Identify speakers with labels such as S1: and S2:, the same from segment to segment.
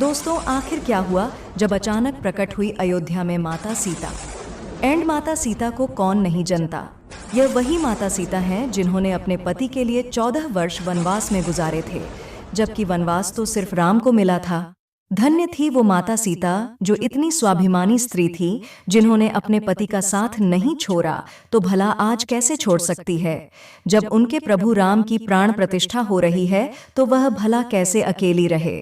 S1: दोस्तों, आखिर क्या हुआ जब अचानक प्रकट हुई अयोध्या में माता सीता। एंड माता सीता को कौन नहीं जानता। यह वही माता सीता हैं जिन्होंने अपने पति के लिए 14 वर्ष वनवास में गुजारे थे, जबकि वनवास तो सिर्फ राम को मिला था। धन्य थी वो माता सीता जो इतनी स्वाभिमानी स्त्री थी, जिन्होंने अपने पति का साथ नहीं छोड़ा तो भला आज कैसे छोड़ सकती है। जब उनके प्रभु राम की प्राण प्रतिष्ठा हो रही है तो वह भला कैसे अकेली रहे।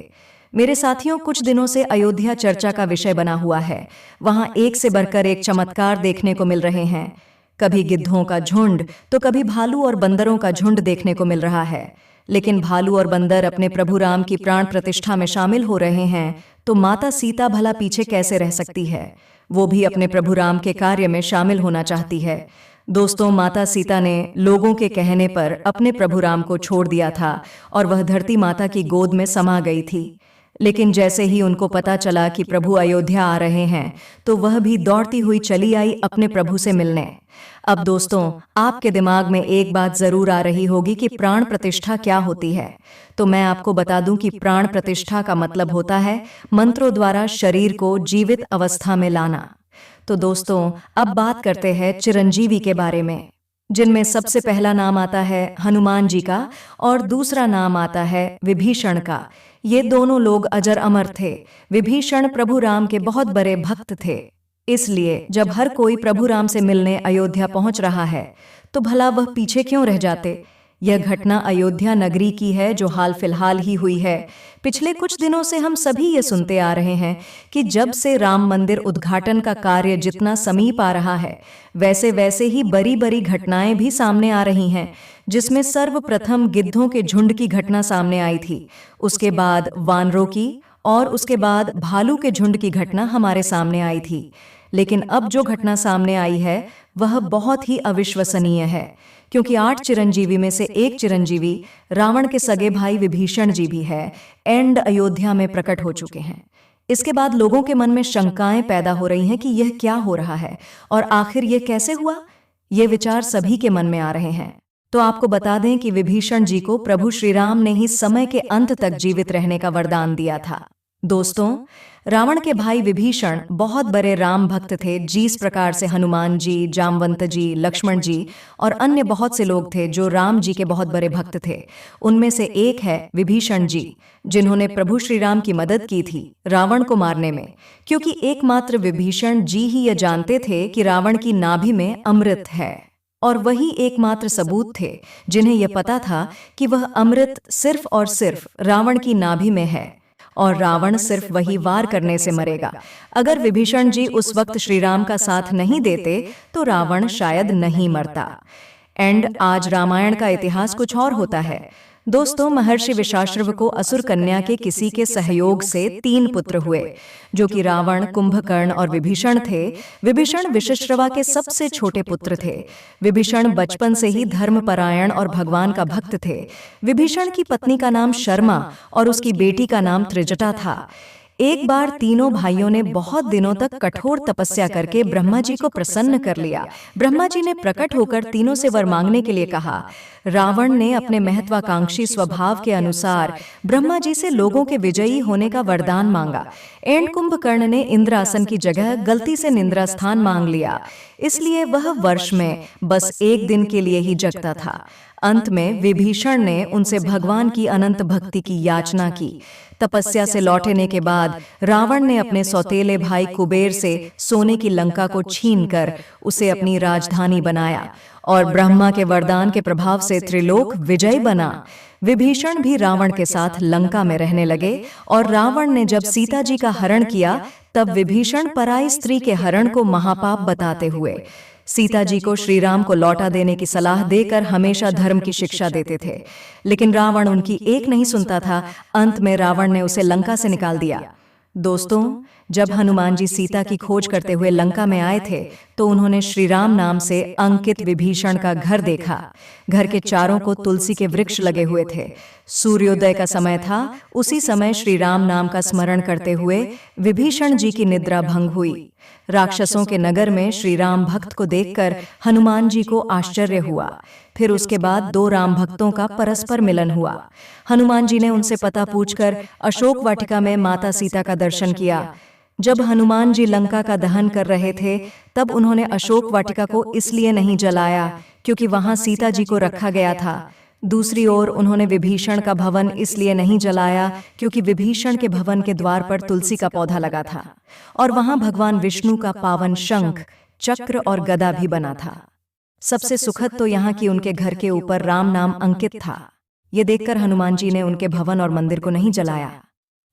S1: मेरे साथियों, कुछ दिनों से अयोध्या चर्चा का विषय बना हुआ है। वहां एक से बढ़कर एक चमत्कार देखने को मिल रहे हैं। कभी गिद्धों का झुंड तो कभी भालू और बंदरों का झुंड देखने को मिल रहा है। लेकिन भालू और बंदर अपने प्रभु राम की प्राण प्रतिष्ठा में शामिल हो रहे हैं, तो माता सीता भला पीछे कैसे रह सकती है। वो भी अपने प्रभु राम के कार्य में शामिल होना चाहती है। दोस्तों, माता सीता ने लोगों के कहने पर अपने प्रभु राम को छोड़ दिया था और वह धरती माता की गोद में समा गई थी। लेकिन जैसे ही उनको पता चला कि प्रभु अयोध्या आ रहे हैं, तो वह भी दौड़ती हुई चली आई अपने प्रभु से मिलने। अब दोस्तों, आपके दिमाग में एक बात जरूर आ रही होगी कि प्राण प्रतिष्ठा क्या होती है। तो मैं आपको बता दूं कि प्राण प्रतिष्ठा का मतलब होता है मंत्रों द्वारा शरीर को जीवित अवस्था में लाना। तो दोस्तों, अब बात करते हैं चिरंजीवी के बारे में, जिनमें सबसे पहला नाम आता है हनुमान जी का और दूसरा नाम आता है विभीषण का। ये दोनों लोग अजर अमर थे। विभीषण प्रभु राम के बहुत बड़े भक्त थे। इसलिए जब हर कोई प्रभु राम से मिलने अयोध्या पहुंच रहा है, तो भला वह पीछे क्यों रह जाते। यह घटना अयोध्या नगरी की है, जो हाल फिलहाल ही हुई है। पिछले कुछ दिनों से हम सभी ये सुनते आ रहे हैं कि जब से राम मंदिर उद्घाटन का कार्य जितना समीप आ रहा है, वैसे वैसे ही बड़ी बड़ी घटनाएं भी सामने आ रही हैं, जिसमें सर्वप्रथम गिद्धों के झुंड की घटना सामने आई थी, उसके बाद वानरों की और उसके बाद भालू के झुंड की घटना हमारे सामने आई थी। लेकिन अब जो घटना सामने आई है वह बहुत ही अविश्वसनीय है, क्योंकि 8 चिरंजीवी में से एक चिरंजीवी रावण के सगे भाई विभीषण जी भी है एंड अयोध्या में प्रकट हो चुके हैं। इसके बाद लोगों के मन में शंकाएं पैदा हो रही हैं कि यह क्या हो रहा है और आखिर यह कैसे हुआ। ये विचार सभी के मन में आ रहे हैं। तो आपको बता दें कि विभीषण जी को प्रभु श्री राम ने ही समय के अंत तक जीवित रहने का वरदान दिया था। दोस्तों, रावण के भाई विभीषण बहुत बड़े राम भक्त थे, जिस प्रकार से हनुमान जी, जामवंत जी, लक्ष्मण जी और अन्य बहुत से लोग थे जो राम जी के बहुत बड़े भक्त थे। उनमें से एक है विभीषण जी, जिन्होंने प्रभु श्री राम की मदद की थी रावण को मारने में, क्योंकि एकमात्र विभीषण जी ही यह जानते थे कि रावण की नाभि में अमृत है, और वही एकमात्र सबूत थे जिन्हें यह पता था कि वह अमृत सिर्फ और सिर्फ रावण की नाभि में है और रावण सिर्फ वही वार करने से मरेगा। अगर विभीषण जी उस वक्त श्री राम का साथ नहीं देते तो रावण शायद नहीं मरता। एंड आज रामायण का इतिहास कुछ और होता है। दोस्तों, महर्षि विशाश्रव को असुर कन्या के किसी के सहयोग से 3 पुत्र हुए, जो कि रावण, कुंभकर्ण और विभीषण थे। विभीषण विशिश्रवा के सबसे छोटे पुत्र थे। विभीषण बचपन से ही धर्मपरायण और भगवान का भक्त थे। विभीषण की पत्नी का नाम शर्मा और उसकी बेटी का नाम त्रिजटा था। एक बार तीनों भाइयों ने बहुत दिनों तक कठोर तपस्या करके ब्रह्मा जी को प्रसन्न कर लिया। ब्रह्मा जी ने प्रकट होकर तीनों से वर मांगने के लिए कहा। रावण ने अपने महत्वाकांक्षी स्वभाव के अनुसार ब्रह्मा जी से लोगों के विजयी होने का वरदान मांगा। एंड कुंभकर्ण ने इंद्रासन की जगह गलती से निंद्रा स्थान मांग लिया, इसलिए वह वर्ष में बस एक दिन के लिए ही जगता था। अंत में विभीषण ने उनसे भगवान की अनंत भक्ति की याचना की। तपस्या से लौटने के बाद रावण ने अपने सौतेले भाई कुबेर से सोने की लंका को छीनकर उसे अपनी राजधानी बनाया और ब्रह्मा के वरदान के प्रभाव से त्रिलोक विजय बना। विभीषण भी रावण के साथ लंका में रहने लगे और रावण ने जब सीता जी का हरण किया, तब विभीषण पराई स्त्री के हरण को महापाप बताते हुए सीता जी को श्री राम को लौटा देने की सलाह देकर हमेशा धर्म की शिक्षा देते थे। लेकिन रावण उनकी एक नहीं सुनता था। अंत में रावण ने उसे लंका से निकाल दिया। दोस्तों, जब हनुमान जी सीता की खोज करते हुए लंका में आए थे, तो उन्होंने श्री राम नाम से अंकित विभीषण का घर देखा। घर के चारों को तुलसी के वृक्ष लगे हुए थे। सूर्योदय का समय था। उसी समय श्री राम नाम का स्मरण करते हुए विभीषण जी की निद्रा भंग हुई। राक्षसों के नगर में श्री राम भक्त को देखकर हनुमान जी को आश्चर्य हुआ। फिर उसके बाद दो राम भक्तों का परस्पर मिलन हुआ। हनुमान जी ने उनसे पता पूछकर अशोक वाटिका में माता सीता का दर्शन किया। जब हनुमान जी लंका का दहन कर रहे थे, तब उन्होंने अशोक वाटिका को इसलिए नहीं जलाया क्योंकि वहां सीता जी को रखा गया था। दूसरी ओर उन्होंने विभीषण का भवन इसलिए नहीं जलाया क्योंकि विभीषण के भवन के द्वार पर तुलसी का पौधा लगा था और वहां भगवान विष्णु का पावन शंख, चक्र और गदा भी बना था। सबसे सुखद तो यहाँ की उनके घर के ऊपर राम नाम अंकित था। ये देखकर हनुमान जी ने उनके भवन और मंदिर को नहीं जलाया।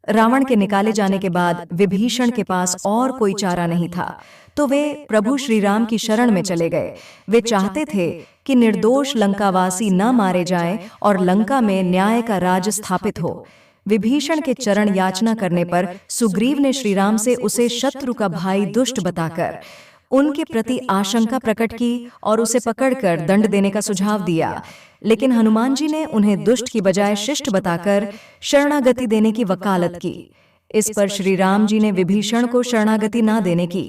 S1: रावण के निकाले जाने के बाद विभीषण के पास और कोई चारा नहीं था, तो वे प्रभु श्री राम की शरण में चले गए। वे चाहते थे कि निर्दोष लंकावासी न मारे जाएं और लंका में न्याय का राज स्थापित हो। विभीषण के चरण याचना करने पर सुग्रीव ने श्री राम से उसे शत्रु का भाई दुष्ट बताकर उनके प्रति आशंका प्रकट की और उसे पकड़कर दंड देने का सुझाव दिया। लेकिन हनुमान जी ने उन्हें दुष्ट की बजाय शिष्ट बताकर शरणागति देने की वकालत की। इस पर श्री राम जी ने विभीषण को शरणागति न देने की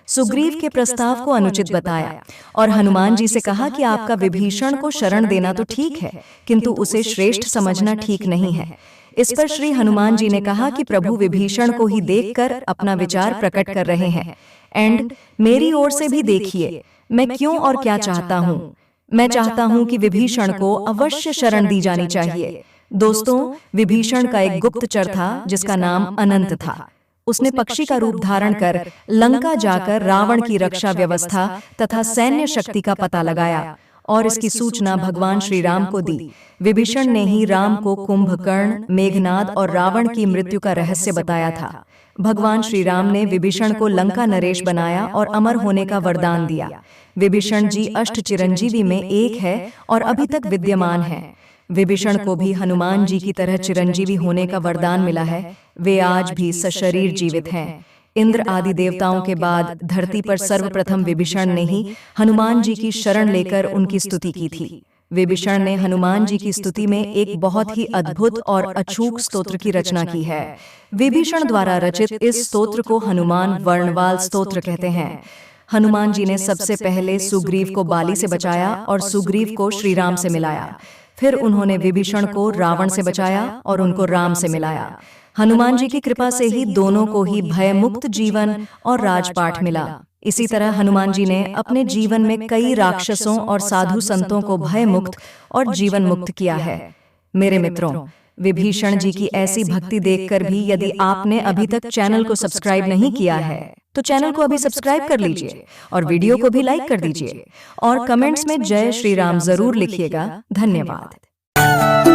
S1: सुग्रीव के प्रस्ताव को अनुचित बताया और हनुमान जी से कहा कि आपका विभीषण को शरण देना तो ठीक है, किंतु उसे श्रेष्ठ समझना ठीक नहीं है। इस पर श्री हनुमान जी ने कहा कि प्रभु विभीषण को ही देखकर अपना विचार प्रकट कर रहे हैं। एंड मेरी ओर से भी देखिए, मैं क्यों और क्या चाहता हूँ। मैं चाहता हूँ कि विभीषण को अवश्य शरण दी जानी चाहिए। दोस्तों, विभीषण का एक गुप्तचर था जिसका नाम अनंत था। उसने पक्षी का रूप धारण कर लंका जाकर रावण की रक्षा व्यवस्था तथा सैन्य शक्ति का पता लगाया और इसकी सूचना भगवान श्री राम को दी। विभीषण ने ही राम को कुंभकर्ण, मेघनाद और रावण की मृत्यु का रहस्य बताया था। भगवान श्री राम ने विभीषण को लंका नरेश बनाया और अमर होने का वरदान दिया। विभीषण जी अष्ट चिरंजीवी में एक है और अभी तक विद्यमान है। विभीषण को भी हनुमान जी की तरह चिरंजीवी होने का वरदान मिला है। वे आज भी सशरीर जीवित हैं। इंद्र आदि देवताओं के बाद धरती पर सर्वप्रथम विभीषण ने ही हनुमान जी की शरण लेकर उनकी स्तुति की थी। विभीषण ने हनुमान जी की स्तुति में एक बहुत ही अद्भुत और अचूक स्तोत्र की रचना की है। विभीषण द्वारा रचित इस स्तोत्र को हनुमान वर्णवाल स्तोत्र कहते हैं। हनुमान जी ने सबसे पहले सुग्रीव को बाली से बचाया और सुग्रीव को श्री राम से मिलाया। फिर उन्होंने विभीषण को रावण से बचाया और उनको राम से मिलाया। हनुमान जी की कृपा से ही दोनों को ही भयमुक्त जीवन और राजपाट मिला। इसी तरह हनुमान जी ने अपने जीवन में कई राक्षसों और साधु संतों को भयमुक्त और जीवन मुक्त किया है। मेरे मित्रों, विभीषण जी की ऐसी भक्ति देखकर भी यदि आपने अभी तक चैनल को सब्सक्राइब नहीं किया है तो चैनल को अभी सब्सक्राइब कर लीजिए और वीडियो को भी लाइक कर दीजिए और कमेंट्स में जय श्री राम जरूर लिखिएगा। धन्यवाद।